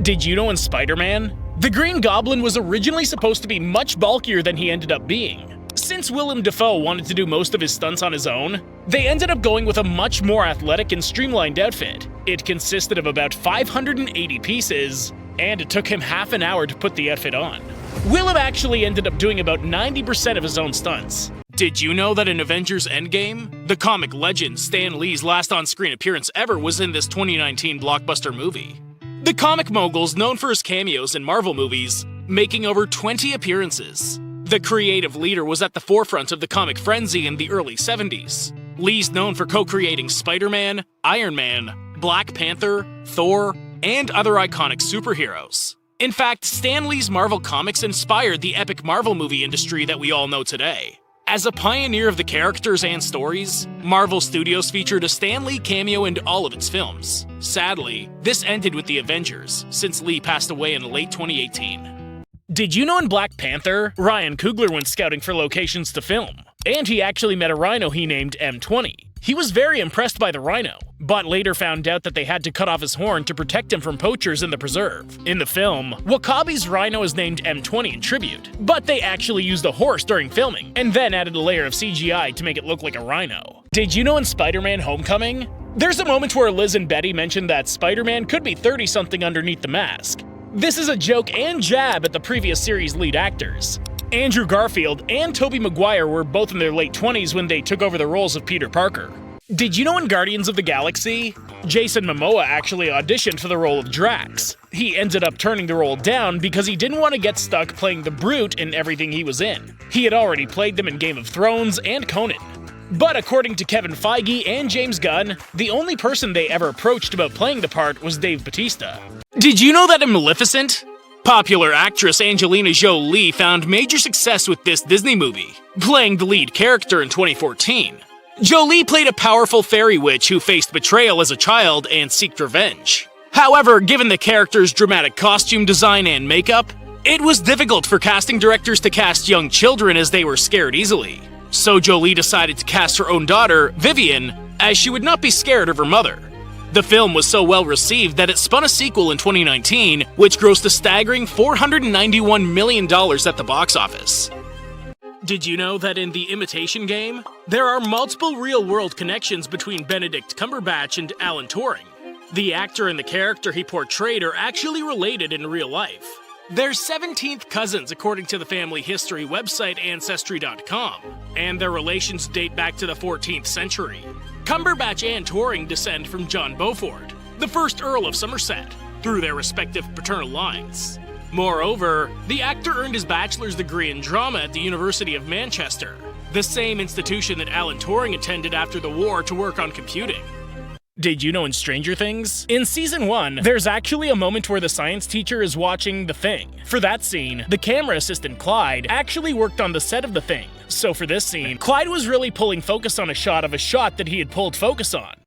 Did you know in Spider-Man, the Green Goblin was originally supposed to be much bulkier than he ended up being? Since Willem Dafoe wanted to do most of his stunts on his own, they ended up going with a much more athletic and streamlined outfit. It consisted of about 580 pieces, and it took him half an hour to put the outfit on. Willem actually ended up doing about 90% of his own stunts. Did you know that in Avengers Endgame, the comic legend Stan Lee's last on-screen appearance ever was in this 2019 blockbuster movie? The comic mogul's known for his cameos in Marvel movies, making over 20 appearances. The creative leader was at the forefront of the comic frenzy in the early 70s. Lee's known for co-creating Spider-Man, Iron Man, Black Panther, Thor, and other iconic superheroes. In fact, Stan Lee's Marvel comics inspired the epic Marvel movie industry that we all know today. As a pioneer of the characters and stories, Marvel Studios featured a Stan Lee cameo in all of its films. Sadly, this ended with the Avengers, since Lee passed away in late 2018. Did you know in Black Panther, Ryan Coogler went scouting for locations to film? And he actually met a rhino he named M20. He was very impressed by the rhino, but later found out that they had to cut off his horn to protect him from poachers in the preserve. In the film, Wakabi's rhino is named M20 in tribute, but they actually used a horse during filming, and then added a layer of CGI to make it look like a rhino. Did you know in SpiderMan Homecoming? There's a moment where Liz and Betty mentioned that Spider-Man could be 30-something underneath the mask. This is a joke and jab at the previous series' lead actors. Andrew Garfield and Tobey Maguire were both in their late 20s when they took over the roles of Peter Parker. Did you know in Guardians of the Galaxy, Jason Momoa actually auditioned for the role of Drax? He ended up turning the role down because he didn't want to get stuck playing the Brute in everything he was in. He had already played them in Game of Thrones and Conan. But according to Kevin Feige and James Gunn, the only person they ever approached about playing the part was Dave Bautista. Did you know that in Maleficent, popular actress Angelina Jolie found major success with this Disney movie, playing the lead character in 2014. Jolie played a powerful fairy witch who faced betrayal as a child and sought revenge. However, given the character's dramatic costume design and makeup, it was difficult for casting directors to cast young children as they were scared easily. So Jolie decided to cast her own daughter, Vivian, as she would not be scared of her mother. The film was so well received that it spun a sequel in 2019, which grossed a staggering $491 million at the box office. Did you know that in the Imitation game, there are multiple real-world connections between Benedict Cumberbatch and Alan Turing? The actor and the character he portrayed are actually related in real life. They're 17th cousins according to the family history website Ancestry.com, and their relations date back to the 14th century. Cumberbatch and Turing descend from John Beaufort, the first Earl of Somerset, through their respective paternal lines. Moreover, the actor earned his bachelor's degree in drama at the University of Manchester, the same institution that Alan Turing attended after the war to work on computing. Did you know in Stranger Things? In Season 1, there's actually a moment where the science teacher is watching The Thing. For that scene, the camera assistant Clyde actually worked on the set of The Thing. So for this scene, Clyde was really pulling focus on a shot of a shot that he had pulled focus on.